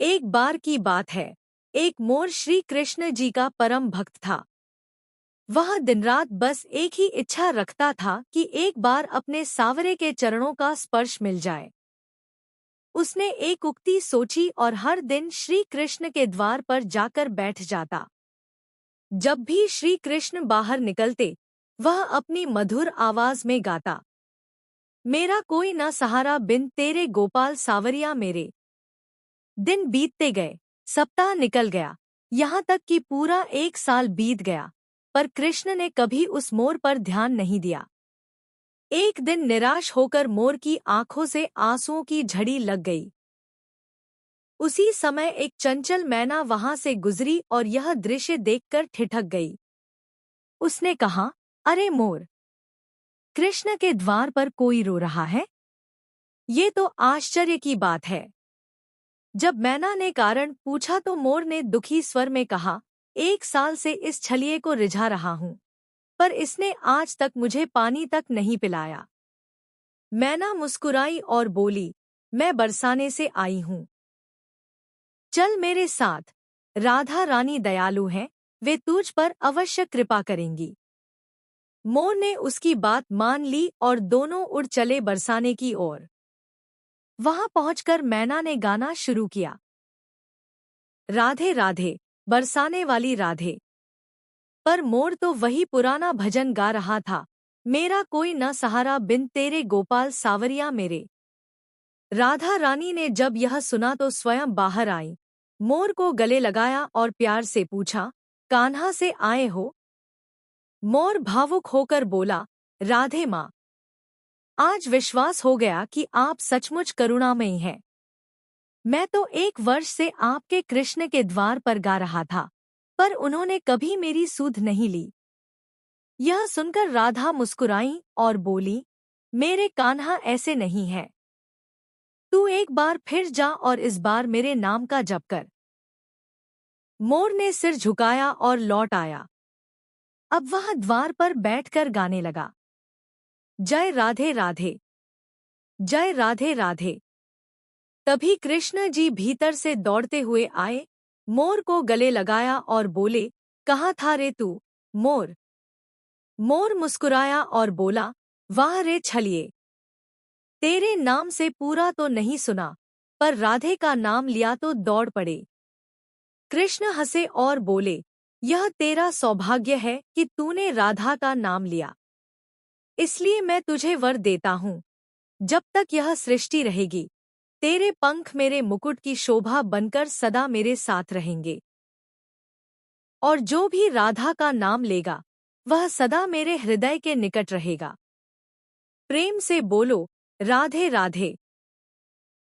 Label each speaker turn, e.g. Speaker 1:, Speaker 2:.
Speaker 1: एक बार की बात है, एक मोर श्री कृष्ण जी का परम भक्त था। वह दिन रात बस एक ही इच्छा रखता था कि एक बार अपने सावरे के चरणों का स्पर्श मिल जाए। उसने एक उक्ति सोची और हर दिन श्री कृष्ण के द्वार पर जाकर बैठ जाता। जब भी श्री कृष्ण बाहर निकलते, वह अपनी मधुर आवाज में गाता, मेरा कोई न सहारा बिन तेरे गोपाल सावरिया मेरे। दिन बीतते गए, सप्ताह निकल गया, यहाँ तक कि पूरा एक साल बीत गया, पर कृष्ण ने कभी उस मोर पर ध्यान नहीं दिया। एक दिन निराश होकर मोर की आंखों से आंसुओं की झड़ी लग गई। उसी समय एक चंचल मैना वहां से गुजरी और यह दृश्य देखकर ठिठक गई। उसने कहा, अरे मोर, कृष्ण के द्वार पर कोई रो रहा है। ये तो आश्चर्य की बात है। जब मैना ने कारण पूछा तो मोर ने दुखी स्वर में कहा, एक साल से इस छलिए को रिझा रहा हूं, पर इसने आज तक मुझे पानी तक नहीं पिलाया। मैना मुस्कुराई और बोली, मैं बरसाने से आई हूं। चल मेरे साथ, राधा रानी दयालु हैं, वे तुझ पर अवश्य कृपा करेंगी। मोर ने उसकी बात मान ली और दोनों उड़ चले बरसाने की ओर। वहां पहुंचकर मैना ने गाना शुरू किया, राधे राधे, बरसाने वाली राधे। पर मोर तो वही पुराना भजन गा रहा था, मेरा कोई न सहारा बिन तेरे गोपाल सावरिया मेरे। राधा रानी ने जब यह सुना तो स्वयं बाहर आई, मोर को गले लगाया और प्यार से पूछा, कान्हा से आए हो? मोर भावुक होकर बोला, राधे माँ, आज विश्वास हो गया कि आप सचमुच करुणामयी हैं। मैं तो एक वर्ष से आपके कृष्ण के द्वार पर गा रहा था, पर उन्होंने कभी मेरी सुध नहीं ली। यह सुनकर राधा मुस्कुराई और बोली, मेरे कान्हा ऐसे नहीं है। तू एक बार फिर जा और इस बार मेरे नाम का जप कर। मोर ने सिर झुकाया और लौट आया। अब वह द्वार पर बैठकर गाने लगा, जय राधे राधे, जय राधे राधे। तभी कृष्ण जी भीतर से दौड़ते हुए आए, मोर को गले लगाया और बोले, कहाँ था रे तू, मोर? मोर मुस्कुराया और बोला, वाह रे छलिए, तेरे नाम से पूरा तो नहीं सुना, पर राधे का नाम लिया तो दौड़ पड़े। कृष्ण हंसे और बोले, यह तेरा सौभाग्य है कि तूने राधा का नाम लिया। इसलिए मैं तुझे वर देता हूँ, जब तक यह सृष्टि रहेगी, तेरे पंख मेरे मुकुट की शोभा बनकर सदा मेरे साथ रहेंगे। और जो भी राधा का नाम लेगा, वह सदा मेरे हृदय के निकट रहेगा। प्रेम से बोलो, राधे राधे।